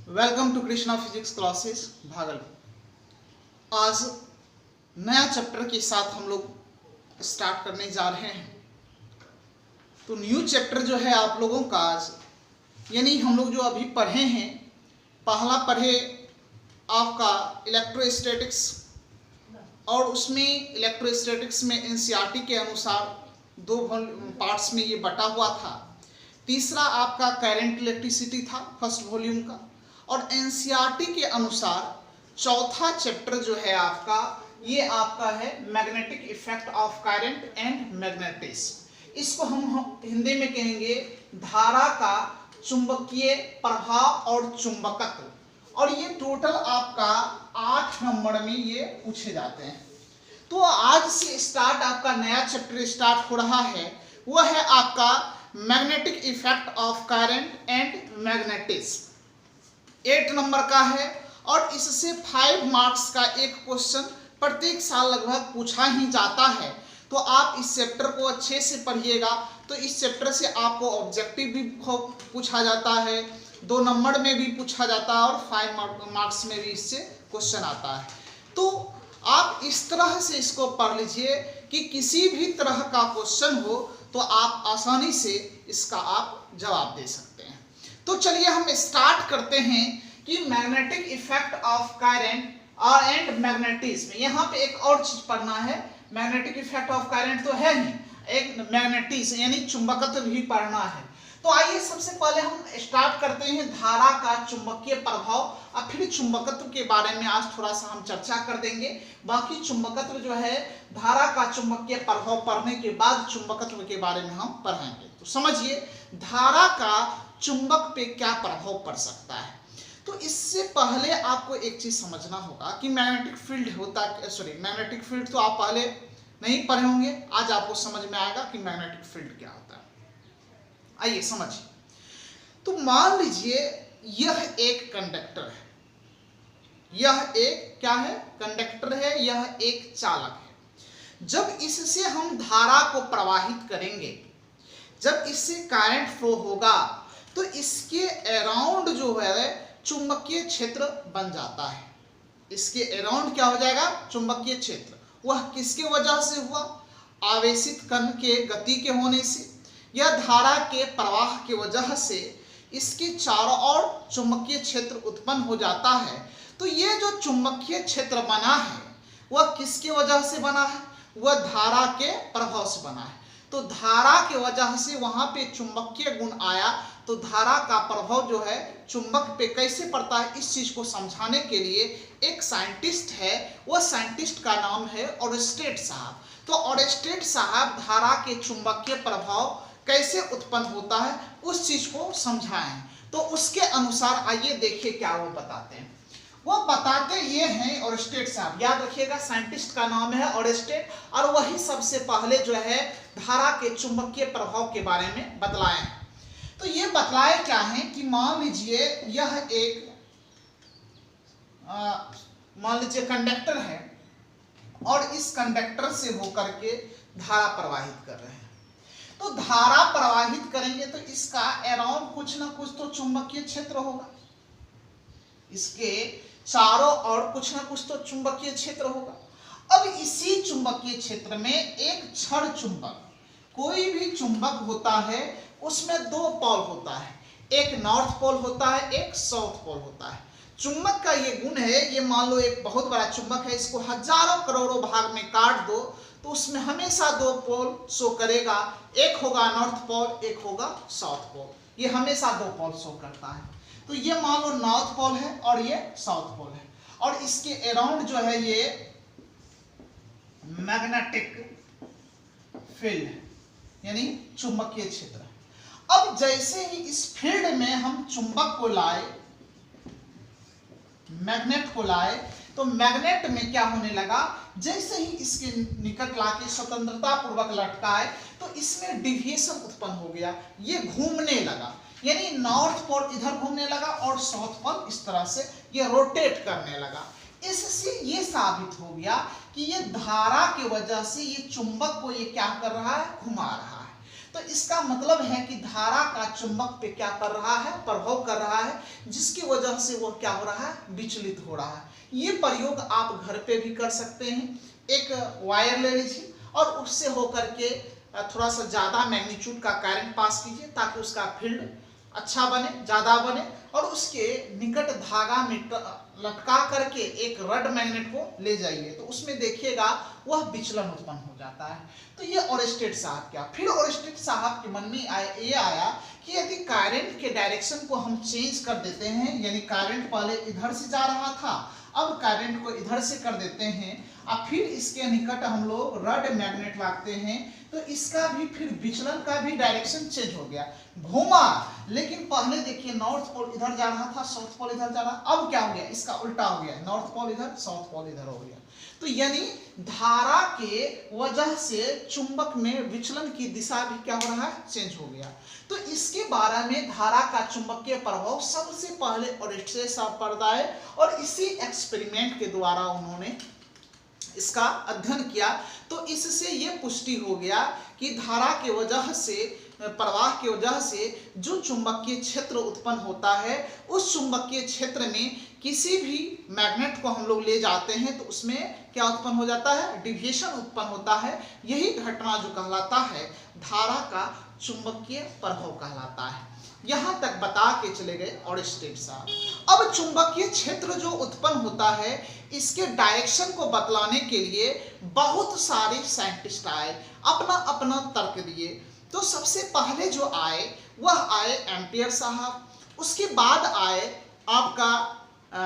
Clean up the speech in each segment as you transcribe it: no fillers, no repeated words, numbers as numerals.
Welcome to Krishna physics classes Bhagalpur. आज नया chapter के साथ हम लोग स्टार्ट करने जा रहे हैं। तो न्यू चैप्टर जो है आप लोगों का आज, यानी हम लोग जो अभी पढ़े हैं, पहला पढ़े आपका इलेक्ट्रोस्टैटिक्स, और उसमें इलेक्ट्रोस्टैटिक्स में एनसीईआरटी के अनुसार दो पार्ट्स में ये बटा हुआ था। तीसरा आपका करंट इलेक्ट्रिसिटी था फर्स्ट वॉल्यूम का, और एनसीईआरटी के अनुसार चौथा चैप्टर जो है आपका, ये आपका है magnetic effect of current and magnetism. इसको हम हिंदी में कहेंगे धारा का चुंबकीय प्रभाव और चुंबकत्व। और ये टोटल आपका 8 नंबर में ये पूछे जाते हैं। तो आज से स्टार्ट आपका नया चैप्टर स्टार्ट हो रहा है, वह है आपका magnetic effect of current and magnetism. 8 number का है और इससे 5 मार्क्स का एक क्वेश्चन प्रत्येक साल लगभग पूछा ही जाता है। तो आप इस चैप्टर को अच्छे से पढ़िएगा, तो इस चैप्टर से आपको ऑब्जेक्टिव भी पूछा जाता है, 2 नंबर में भी पूछा जाता है और 5 मार्क्स में भी इससे क्वेश्चन आता है। तो आप इस तरह से इसको पढ़ लीजिए कि किसी भी तरह का क्वेश्चन हो तो आप आसानी से इसका आप जवाब दे सकते हैं। तो चलिए हम स्टार्ट करते हैं कि magnetic effect of current and magnetism. यहाँ पे एक और चीज पढ़ना है, मैग्नेटिक इफेक्ट ऑफ करंट तो है ही, एक मैग्नेटिज्म यानी चुंबकत्व भी पढ़ना है। तो आइए सबसे पहले हम स्टार्ट करते हैं धारा का चुंबकीय प्रभाव, और फिर चुंबकत्व के बारे में आज थोड़ा सा हम चर्चा कर देंगे। बाकी चुंबकत्व जो है, धारा का चुंबकीय प्रभाव पढ़ने के बाद चुंबकत्व के बारे में हम पढ़ेंगे। तो समझिए धारा का चुंबक पे क्या प्रभाव पड़ सकता है। तो इससे पहले आपको एक चीज समझना होगा कि मैग्नेटिक फील्ड होता है, मैग्नेटिक फील्ड तो आप पहले नहीं पढ़े होंगे, आज आपको समझ में आएगा कि मैग्नेटिक फील्ड क्या होता है। आइए समझिए। तो मान लीजिए यह एक कंडक्टर है, यह एक क्या है, कंडक्टर है, यह एक चालक है। जब इससे हम धारा को प्रवाहित करेंगे, जब इससे करंट फ्लो होगा, तो इसके अराउंड जो है चुंबकीय क्षेत्र बन जाता है। इसके अराउंड क्या हो जाएगा, चुंबकीय क्षेत्र। वह किसके वजह से हुआ, आवेशित कण के गति के होने से या धारा के प्रवाह की वजह से इसके चारों ओर चुंबकीय क्षेत्र उत्पन्न हो जाता है। तो ये जो चुंबकीय क्षेत्र बना है वह किसकी वजह से बना है, वह धारा के प्रभाव से बना है। तो धारा की वजह से वहां पे चुंबकीय गुण आया, तो धारा का प्रभाव जो है चुंबक पे कैसे पड़ता है, इस चीज को समझाने के लिए एक साइंटिस्ट है, वह साइंटिस्ट का नाम है ओरस्टेड साहब। तो ओरस्टेड साहब धारा के चुंबकीय प्रभाव कैसे उत्पन्न होता है उस चीज को समझाएं। तो उसके अनुसार आइए देखिए क्या वो बताते हैं। वो बताते ये हैं ओरस्टेड साहब, याद रखिएगा साइंटिस्ट का नाम है ओरस्टेड, और वही सबसे पहले जो है धारा के चुंबकीय प्रभाव के बारे में बतलाए हैं। तो ये बतलाए क्या है कि मान लीजिए यह एक मान लीजिए कंडक्टर है, और इस कंडक्टर से होकर के धारा प्रवाहित कर रहे हैं। तो धारा प्रवाहित करेंगे तो इसका अराउंड कुछ ना कुछ तो चुंबकीय क्षेत्र होगा, इसके चारों ओर कुछ ना कुछ तो चुंबकीय क्षेत्र होगा। अब इसी चुंबकीय क्षेत्र में एक क्षण चुंबक, कोई भी चुंबक होता है उसमें 2 पोल होता है, एक नॉर्थ पोल होता है, एक साउथ पोल होता है। चुंबक का ये गुण है, ये मान लो एक बहुत बड़ा चुंबक है, इसको हजारों करोड़ों भाग में काट दो तो उसमें हमेशा 2 पोल शो करेगा, एक होगा नॉर्थ पोल, एक होगा साउथ पोल। ये हमेशा 2 पोल शो करता है। तो ये मान लो नॉर्थ पोल है और ये साउथ पोल है, और इसके अराउंड जो है ये मैग्नेटिक फील्ड है, यानी चुंबकीय क्षेत्र है। अब जैसे ही इस फील्ड में हम चुंबक को लाए, मैग्नेट को लाए, तो मैग्नेट में क्या होने लगा, जैसे ही इसके निकट लाके स्वतंत्रता पूर्वक लटकाए तो इसमें डिविएशन उत्पन्न हो गया, ये घूमने लगा, यानी नॉर्थ पोल इधर घूमने लगा और साउथ पोल इस तरह से ये रोटेट करने लगा। इससे ये साबित हो गया कि ये धारा की वजह से ये चुंबक को ये क्या कर रहा है, घुमा रहा है। तो इसका मतलब है कि धारा का चुंबक पे क्या कर रहा है, प्रभाव कर रहा है, जिसकी वजह से वो क्या हो रहा है, विचलित हो रहा है। ये प्रयोग आप घर पे भी कर सकते हैं। एक वायर ले लीजिए और उससे होकर के थोड़ा सा ज़्यादा मैग्नीट्यूड का करंट पास कीजिए ताकि उसका फील्ड अच्छा बने, ज़्यादा बने, और उसके निकट धागा में लटका करके एक रड मैग्नेट को ले जाइए, तो उसमें देखिएगा वह विचलन उत्पन्न हो जाता है। तो ये ओरेस्टेड साहब क्या, फिर ओरेस्टेड साहब के मन में ये आया कि यदि करंट के डायरेक्शन को हम चेंज कर देते हैं, यानी करंट पहले इधर से जा रहा था, अब करंट को इधर से कर देते हैं, और फिर इसके निकट हम लोग रड मैग्नेट लगाते हैं, तो इसका भी फिर विचलन का भी डायरेक्शन चेंज हो गया, घूमा। लेकिन पहले देखिए नॉर्थ पोल इधर जा रहा था, साउथ पोल इधर जा रहा, अब क्या हो गया, इसका उल्टा हो गया, नॉर्थ पोल इधर, साउथ पोल इधर हो गया। तो यानी धारा के वजह से चुंबक में विचलन की दिशा भी क्या हो रहा है, चेंज हो गया। तो इसके बारे में धारा का चुंबकीय प्रभाव सबसे पहले ओरेस्टेड साहब पढ़ाए, और इसी एक्सपेरिमेंट के द्वारा उन्होंने इसका अध्ययन किया। तो इससे ये पुष्टि हो गया कि धारा के वजह से, प्रवाह की वजह से जो चुंबकीय क्षेत्र उत्पन्न होता है, उस चुंबकीय क्षेत्र में किसी भी मैग्नेट को हम लोग ले जाते हैं तो उसमें क्या उत्पन्न हो जाता है, डिविएशन उत्पन्न होता है। यही घटना जो कहलाता है धारा का चुंबकीय प्रभाव कहलाता है। यहां तक बता के चले गए ओरेस्टेड साहब। अब चुंबकीय क्षेत्र जो उत्पन्न होता है, इसके डायरेक्शन को बतलाने के लिए बहुत सारे साइंटिस्ट आए, अपना अपना तर्क दिए। तो सबसे पहले जो आए वह आए एम्पियर साहब, उसके बाद आए आपका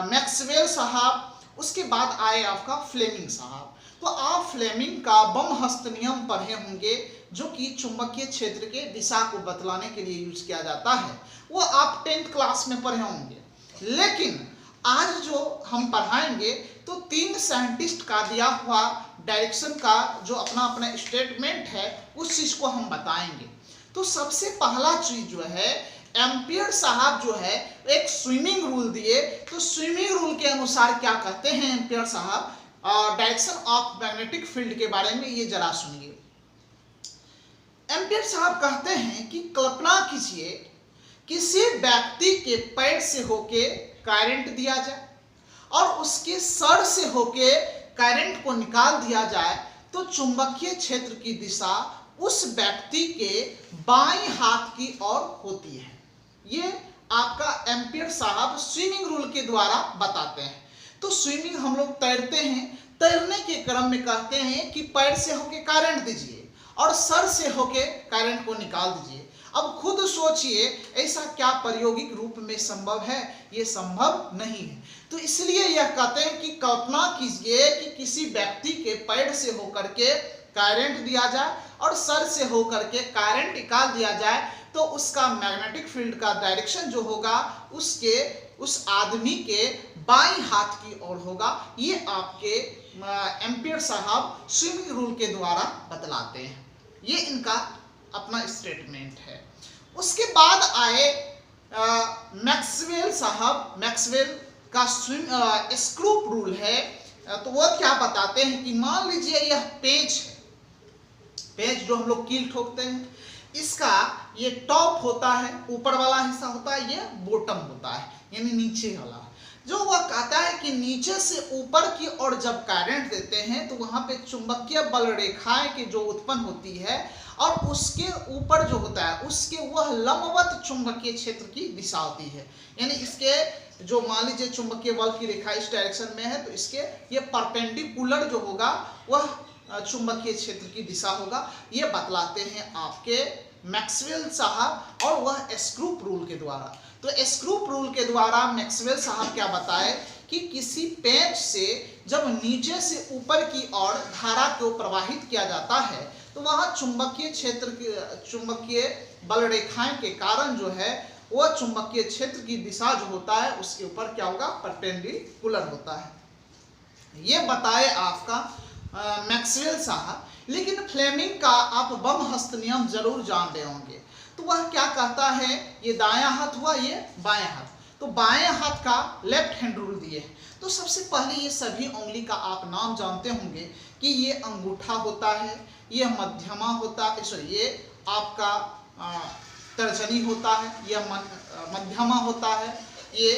मैक्सवेल साहब, उसके बाद आए आपका फ्लेमिंग साहब। तो आप फ्लेमिंग का बमहस्त नियम पढ़े होंगे, जो कि चुंबकीय क्षेत्र के दिशा को बतलाने के लिए यूज किया जाता है, वो आप 10th क्लास में पढ़े होंगे। लेकिन आज जो हम पढ़ाएंगे तो 3 साइंटिस्ट का दिया हुआ डायरेक्शन का जो अपना अपना स्टेटमेंट है, उस चीज को हम बताएंगे। तो सबसे पहला चीज जो है, एम्पियर साहब जो है एक स्विमिंग रूल दिए। तो स्विमिंग रूल के अनुसार क्या कहते हैं एम्पियर साहब डायरेक्शन ऑफ मैग्नेटिक फील्ड के बारे में, ये जरा सुनिए। एम्पियर साहब कहते हैं कि कल्पना कीजिए किसी व्यक्ति के पैर से होके करंट दिया जाए और उसके सर से होके करंट को निकाल दिया जाए, तो चुंबकीय क्षेत्र की दिशा उस व्यक्ति के बाएं हाथ की ओर होती है। ये आपका एम्पियर साहब स्विमिंग रूल के द्वारा बताते हैं। तो स्विमिंग हम लोग तैरते हैं, तैरने के क्रम में कहते हैं कि पैर से होके करंट दीजिए और सर से होके करंट को निकाल दीजिए। अब खुद सोचिए ऐसा क्या प्रायोगिक रूप में संभव है, ये संभव नहीं है। तो इसलिए यह कहते हैं कि कल्पना कीजिए कि किसी व्यक्ति के पैर से होकर के करंट दिया जाए और सर से होकर के करंट निकाल दिया जाए, तो उसका मैग्नेटिक फील्ड का डायरेक्शन जो होगा उसके उस आदमी के बाईं हाथ की ओर होगा। ये आपके एम्पियर साहब स्विमिंग रूल के द्वारा बतलाते हैं। ये इनका अपना स्टेटमेंट है। उसके बाद आए मैक्सवेल साहब। मैक्सवेल का स्क्रू रूल है। तो वो क्या बताते हैं कि मान लीजिए यह पेंच है, पेंच जो हम लोग कील ठोकते हैं, इसका ये टॉप होता है, ऊपर वाला हिस्सा होता है, ये बॉटम होता है यानी नीचे वाला। जो वह कहता है कि नीचे से ऊपर की ओर जब करंट देते हैं तो वहां पे चुंबकीय बल रेखाएं की जो उत्पन्न होती है और उसके ऊपर जो होता है उसके वह लंबवत चुंबकीय क्षेत्र की दिशा होती है। यानी इसके जो मान लीजिए चुंबकीय बल की रेखा इस डायरेक्शन में है तो इसके ये परपेंडिकुलर जो होगा वह चुंबकीय क्षेत्र की दिशा होगा। ये बतलाते हैं आपके मैक्सवेल साहब और वह स्क्रू रूल के द्वारा। तो स्क्रू रूल के द्वारा मैक्सवेल साहब क्या बताए कि किसी पेंच से जब नीचे से ऊपर की ओर धारा को प्रवाहित किया जाता है तो वहाँ चुंबकीय क्षेत्र की चुंबकीय बल रेखाएं के कारण जो है वह चुंबकीय क्षेत्र की दिशा जो होता है उसके ऊपर क्या होगा, परपेंडिकुलर होता है। ये बताए आपका मैक्सवेल साहब। लेकिन फ्लेमिंग का आप बमहस्त नियम जरूर जान रहे होंगे। तो वह क्या कहता है, ये दायां हाथ हुआ, ये बाएं हाथ, तो बाएं हाथ का लेफ्ट हैंड रूल दिए। तो सबसे पहले ये सभी उंगली का आप नाम जानते होंगे कि ये अंगूठा होता है, ये मध्यमा होता है, सॉरी ये आपका तर्जनी होता है, यह मध्यमा होता है, ये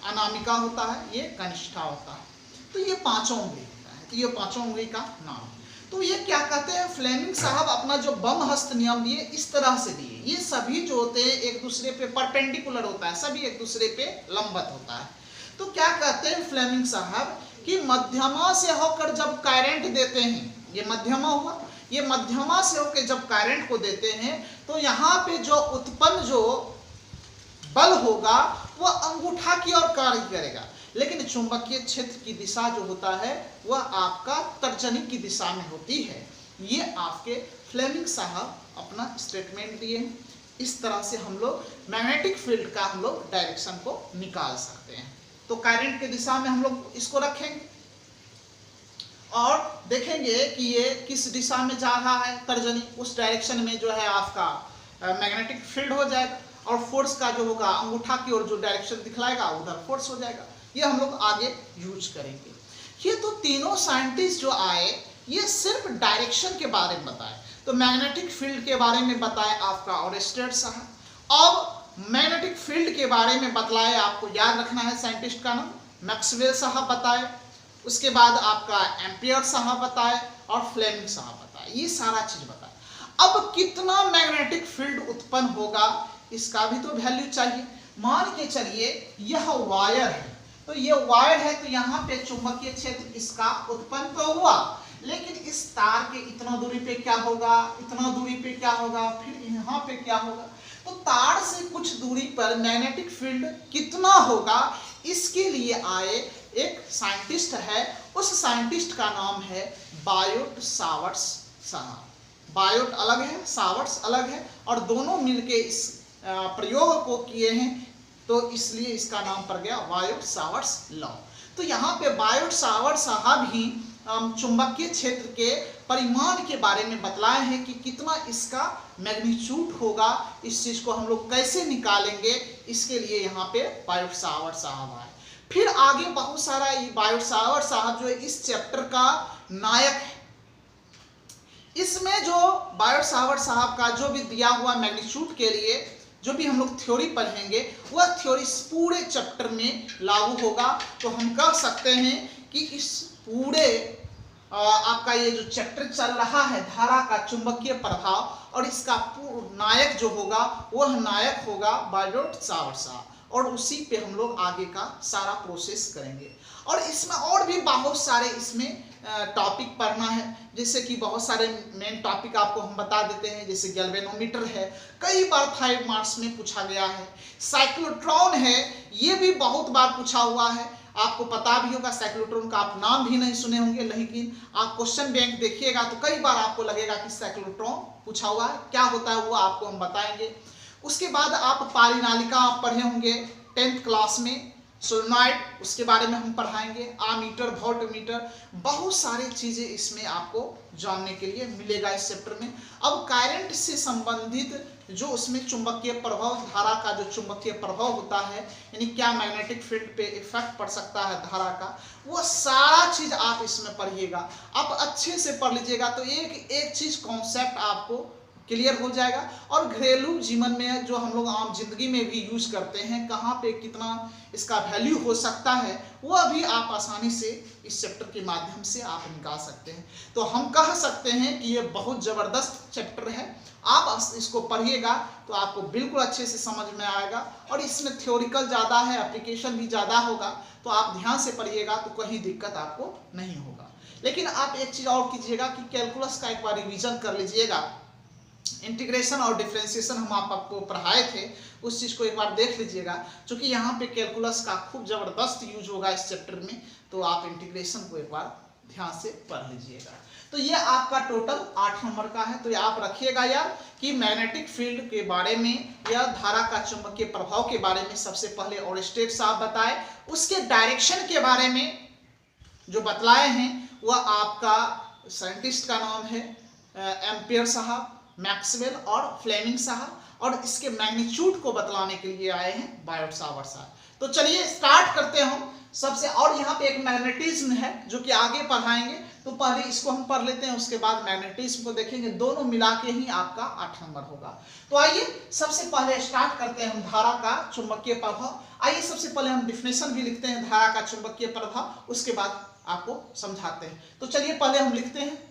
अनामिका होता है, ये कनिष्ठा होता है। तो ये पांचों उंगली होता है, तो ये पांचों उंगली का नाम। तो ये क्या कहते हैं, फ्लेमिंग साहब अपना जो बम हस्त नियम दिए इस तरह से दिए, ये सभी जो होते हैं एक दूसरे पे परपेंडिकुलर होता है, सभी एक दूसरे पे लंबवत होता है। तो क्या कहते हैं फ्लेमिंग साहब कि मध्यमा से होकर जब करंट देते हैं, ये मध्यमा हुआ, ये मध्यमा से होकर जब करंट को देते हैं तो यहाँ पे जो उत्पन्न जो बल होगा वह अंगूठा की ओर कार्य करेगा, लेकिन चुंबकीय क्षेत्र की दिशा जो होता है वह आपका तर्जनी की दिशा में होती है। ये आपके फ्लेमिंग साहब अपना स्टेटमेंट दिए हैं। इस तरह से हम लोग मैग्नेटिक फील्ड का हम लोग डायरेक्शन को निकाल सकते हैं। तो करंट की दिशा में हम लोग इसको रखेंगे और देखेंगे कि ये किस दिशा में जा रहा है तर्जनी, उस डायरेक्शन में जो है आपका मैग्नेटिक फील्ड हो जाएगा, और फोर्स का जो होगा अंगूठा की ओर जो डायरेक्शन दिखलाएगा उधर फोर्स हो जाएगा। ये हम लोग आगे यूज करेंगे। ये तो तीनों साइंटिस्ट जो आए ये सिर्फ डायरेक्शन के बारे में बताए, तो मैग्नेटिक फील्ड के बारे में बताए आपका ऑरेस्टेड साहब। अब मैग्नेटिक फील्ड के बारे में बतलाए, आपको याद रखना है साइंटिस्ट का नाम, मैक्सवेल साहब बताए, उसके बाद आपका एम्पियर साहब बताए और फ्लेमिंग साहब बताए, ये सारा चीज बताए। अब कितना मैग्नेटिक फील्ड उत्पन्न होगा इसका भी तो वैल्यू चाहिए। मान के चलिए यह वायर है, तो ये वायर है, तो यहाँ पे चुंबकीय क्षेत्र इसका उत्पन्न तो हुआ, लेकिन इस तार के इतना दूरी पे क्या होगा, इतना दूरी पे क्या होगा, फिर यहाँ पे क्या होगा। तो तार से कुछ दूरी पर मैग्नेटिक फील्ड कितना होगा, इसके लिए आए एक साइंटिस्ट है, उस साइंटिस्ट का नाम है बायोट सावर्ट्स साहब। बायोट अलग है, सावर्ट्स अलग है, और दोनों मिलके इस प्रयोग को किए हैं, तो इसलिए इसका नाम पड़ गया बायोट सावर्ट्स लॉ। तो यहाँ पे बायोट सावर्ट्स साहब ही चुंबकीय क्षेत्र के परिमाण के बारे में बतलाए हैं कि कितना इसका मैग्नीट्यूड होगा, इस चीज को हम लोग कैसे निकालेंगे, इसके लिए यहाँ पे बायोट सावर्ट्स साहब आए। फिर आगे बहुत सारा ये बायोट सावर्ट्स साहब जो है इस चैप्टर का नायक है। इसमें जो बायोट सावर्ट्स साहब का जो भी दिया हुआ मैग्नीट्यूड के लिए जो भी हम लोग थ्योरी पढ़ेंगे वह थ्योरी इस पूरे चैप्टर में लागू होगा। तो हम कह सकते हैं कि इस पूरे आपका ये जो चैप्टर चल रहा है धारा का चुंबकीय प्रभाव, और इसका नायक जो होगा वह नायक होगा बायोट सावर्ट्स साहब, और उसी पे हम लोग आगे का सारा प्रोसेस करेंगे। और इसमें और भी बहुत सारे इसमें टॉपिक पढ़ना है, जैसे कि बहुत सारे मेन टॉपिक आपको हम बता देते हैं, जैसे गैल्वेनोमीटर है, कई बार 5 मार्क्स में पूछा गया है। साइक्लोट्रॉन है, ये भी बहुत बार पूछा हुआ है, आपको पता भी होगा। साइक्लोट्रॉन का आप नाम भी नहीं सुने होंगे, लेकिन आप क्वेश्चन बैंक देखिएगा तो कई बार आपको लगेगा कि साइक्लोट्रॉन पूछा हुआ है, क्या होता है वो आपको हम बताएंगे। उसके बाद आप पारिनालिका आप पढ़े होंगे 10th क्लास में, सोलेनॉइड उसके बारे में हम पढ़ाएंगे, आमीटर, वोल्टमीटर, बहुत सारी चीजें इसमें आपको जानने के लिए मिलेगा इस चैप्टर में। अब करंट से संबंधित जो उसमें चुंबकीय प्रभाव, धारा का जो चुंबकीय प्रभाव होता है, यानी क्या मैग्नेटिक फील्ड पे इफेक्ट पड़ सकता है धारा का, वो सारा चीज आप इसमें पढ़िएगा। आप अच्छे से पढ़ लीजिएगा तो एक एक चीज कॉन्सेप्ट आपको क्लियर हो जाएगा। और घरेलू जीवन में जो हम लोग आम जिंदगी में भी यूज करते हैं, कहाँ पे कितना इसका वैल्यू हो सकता है, वह भी आप आसानी से इस चैप्टर के माध्यम से आप निकाल सकते हैं। तो हम कह सकते हैं कि ये बहुत ज़बरदस्त चैप्टर है, आप इसको पढ़िएगा तो आपको बिल्कुल अच्छे से समझ में आएगा। और इसमें थ्योरिकल ज़्यादा है, एप्लीकेशन भी ज़्यादा होगा, तो आप ध्यान से पढ़िएगा तो कहीं दिक्कत आपको नहीं होगा। लेकिन आप एक चीज़ और कीजिएगा कि कैलकुलस का एक बार रिविजन कर लीजिएगा। इंटीग्रेशन और डिफरेंशिएशन हम आपको पढ़ाए थे, उस चीज़ को एक बार देख लीजिएगा, क्योंकि यहाँ पे कैलकुलस का खूब ज़बरदस्त यूज होगा इस चैप्टर में। तो आप इंटीग्रेशन को एक बार ध्यान से पढ़ लीजिएगा। तो ये आपका टोटल 8 नंबर का है। तो ये आप रखिएगा यार कि मैग्नेटिक फील्ड के बारे में या धारा का चुंबकीय प्रभाव के बारे में सबसे पहले ओरेस्टेड साहब बताए, उसके डायरेक्शन के बारे में जो बतलाए हैं वह आपका साइंटिस्ट का नाम है एम्पियर साहब, मैक्सवेल और फ्लेमिंग साहब, और इसके मैग्नीट्यूड को बतलाने के लिए आए हैं बायोट सावर्ट्स साहब। तो चलिए स्टार्ट करते हैं हम सबसे। और यहाँ पे एक मैग्नेटिज्म है जो कि आगे पढ़ाएंगे, तो पहले इसको हम पढ़ लेते हैं, उसके बाद मैग्नेटिज्म को देखेंगे, दोनों मिला के ही आपका 8 नंबर होगा। तो आइए सबसे पहले स्टार्ट करते हैं हम धारा का चुंबकीय प्रभाव। आइए सबसे पहले हम डिफिनेशन भी लिखते हैं धारा का चुंबकीय प्रभाव, उसके बाद आपको समझाते हैं। तो चलिए पहले हम लिखते हैं।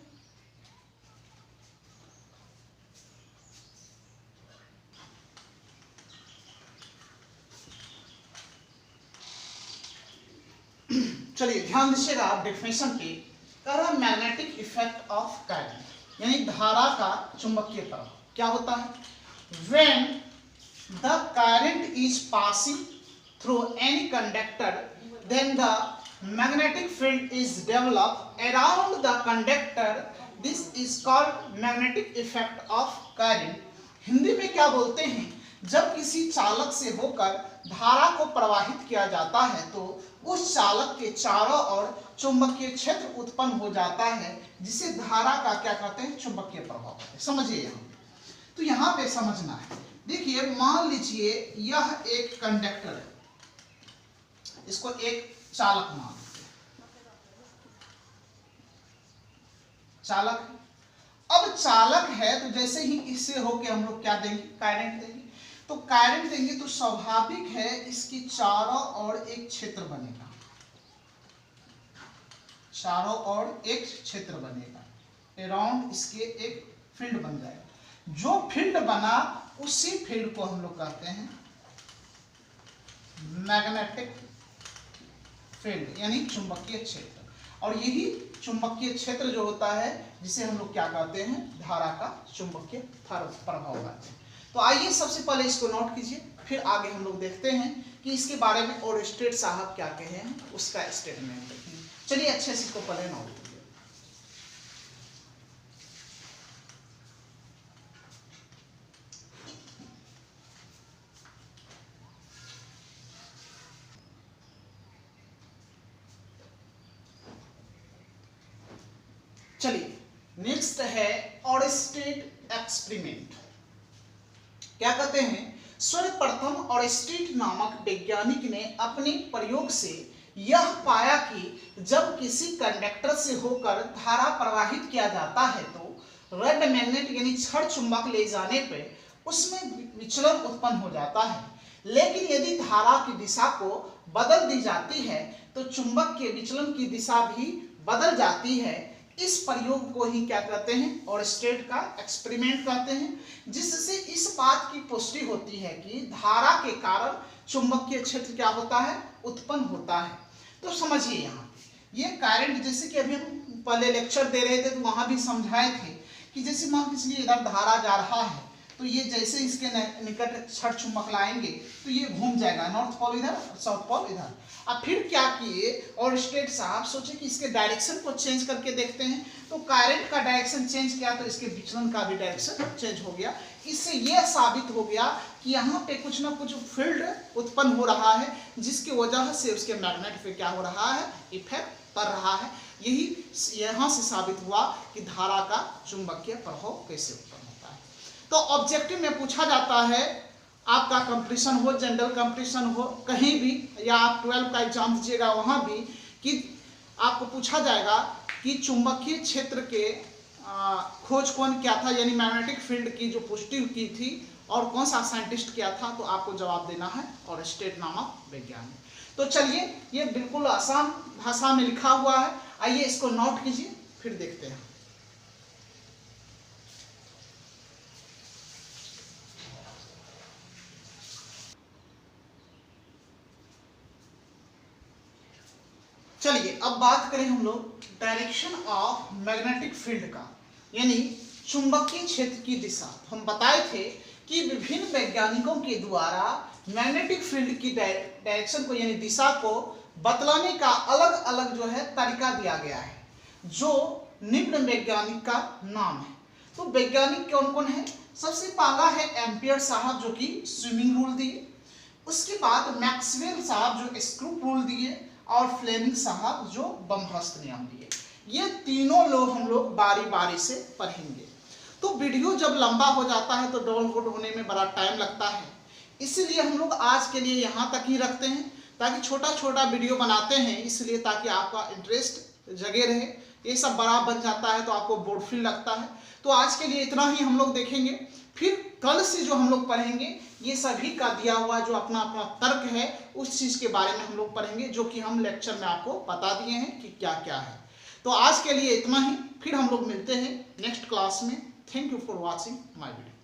चलिए ध्यान दीजिएगा आप डेफिनेशन पे, कह रहा मैग्नेटिक इफेक्ट ऑफ करंट, यानी धारा का चुंबकीय प्रभाव क्या होता है। When the current is passing through any conductor then the magnetic field is developed around the conductor, this is called magnetic effect of current. Hindi में क्या बोलते हैं, जब किसी चालक से होकर धारा को प्रवाहित किया जाता है तो उस चालक के चारों ओर चुंबकीय क्षेत्र उत्पन्न हो जाता है, जिसे धारा का क्या कहते हैं, चुंबकीय प्रभाव कहते हैं। समझिए यहाँ, तो यहाँ पे समझना है। देखिए मान लीजिए यह एक कंडक्टर है, इसको एक चालक मान लीजिए, चालक है। अब चालक है तो जैसे ही इससे होके हम लोग क्या देंगे, करंट देंगे। तो करंट देंगे तो स्वाभाविक है इसकी चारों ओर एक क्षेत्र बनेगा, चारों ओर एक क्षेत्र बनेगा, अराउंड इसके एक फील्ड बन जाएगा। जो फील्ड बना उसी फील्ड को हम लोग कहते हैं मैग्नेटिक फील्ड, यानी चुंबकीय क्षेत्र। और यही चुंबकीय क्षेत्र जो होता है जिसे हम लोग क्या कहते हैं, धारा का चुंबकीय प्रभाव कहते हैं। तो आइए सबसे पहले इसको नोट कीजिए, फिर आगे हम लोग देखते हैं कि इसके बारे में और स्टेट साहब क्या कहे हैं, उसका स्टेटमेंट देखेंगे। चलिए अच्छे से इसको पहले नोट कीजिए। चलिए नेक्स्ट है और स्टेट एक्सपेरिमेंट। क्या कहते हैं, सर्वप्रथम और स्टीट नामक वैज्ञानिक ने अपने प्रयोग से यह पाया कि जब किसी कंडक्टर से होकर धारा प्रवाहित किया जाता है तो रेड मैग्नेट यानी छड़ चुंबक ले जाने पर उसमें विचलन उत्पन्न हो जाता है। लेकिन यदि धारा की दिशा को बदल दी जाती है तो चुंबक के विचलन की दिशा भी बदल जाती है। इस प्रयोग को ही क्या कहते हैं, और स्टेट का एक्सपेरिमेंट कहते हैं, जिससे इस बात की पुष्टि होती है कि धारा के कारण चुंबकीय क्षेत्र क्या होता है, उत्पन्न होता है। तो समझिए यहाँ ये करंट, जैसे कि अभी हम पहले लेक्चर दे रहे थे तो वहां भी समझाए थे कि जैसे मान लीजिए इधर धारा जा रहा है तो ये जैसे इसके निकट छड़ चुंबक लाएंगे तो ये घूम जाएगा, नॉर्थ पोल इधर, साउथ पोल इधर। अब फिर क्या किए, और स्टेट साहब सोचे कि इसके डायरेक्शन को चेंज करके देखते हैं। तो करंट का डायरेक्शन चेंज किया तो इसके विचलन का भी डायरेक्शन चेंज हो गया। इससे यह साबित हो गया कि यहाँ पे कुछ ना कुछ फील्ड उत्पन्न हो रहा है, जिसकी वजह से उसके मैग्नेट पे क्या हो रहा है, इफेक्ट पड़ रहा है। यही यहाँ से साबित हुआ कि धारा का चुंबकीय प्रभाव कैसे उत्पन्न होता है। तो ऑब्जेक्टिव में पूछा जाता है, आपका कंपटीशन हो, जनरल कंपटीशन हो, कहीं भी, या आप 12 का एग्जाम दीजिएगा वहाँ भी, कि आपको पूछा जाएगा कि चुंबकीय क्षेत्र के खोज कौन किया था, यानी मैग्नेटिक फील्ड की जो पुष्टि की थी, और कौन सा साइंटिस्ट किया था, तो आपको जवाब देना है और स्टेट नामक वैज्ञानिक। तो चलिए ये बिल्कुल आसान भाषा में लिखा हुआ है, आइए इसको नोट कीजिए फिर देखते हैं। चलिए अब बात करें हम लोग डायरेक्शन ऑफ मैग्नेटिक फील्ड का, यानी चुंबकीय क्षेत्र की दिशा। हम बताए थे कि विभिन्न वैज्ञानिकों के द्वारा मैग्नेटिक फील्ड की डायरेक्शन को, यानी दिशा को बतलाने का अलग अलग जो है तरीका दिया गया है, जो निम्न वैज्ञानिक का नाम है। तो वैज्ञानिक कौन कौन है, सबसे पहला है एम्पियर साहब जो कि स्विमिंग रूल दिए, उसके बाद मैक्सवेल साहब जो स्क्रू रूल दिए, और फ्लेमिंग साहब जो बमहस्त नियम दिए। ये तीनों लोग हम लोग बारी बारी से पढ़ेंगे। तो वीडियो जब लंबा हो जाता है तो डाउनलोड होने में बड़ा टाइम लगता है, इसलिए हम लोग आज के लिए यहाँ तक ही रखते हैं, ताकि छोटा छोटा वीडियो बनाते हैं, इसलिए ताकि आपका इंटरेस्ट जगे रहे, ये सब बड़ा बन जाता है तो आपको बोर्ड फील लगता है। तो आज के लिए इतना ही हम लोग देखेंगे, फिर कल से जो हम लोग पढ़ेंगे ये सभी का दिया हुआ जो अपना अपना तर्क है उस चीज के बारे में हम लोग पढ़ेंगे, जो कि हम लेक्चर में आपको बता दिए हैं कि क्या क्या है। तो आज के लिए इतना ही, फिर हम लोग मिलते हैं नेक्स्ट क्लास में। Thank you for watching my video.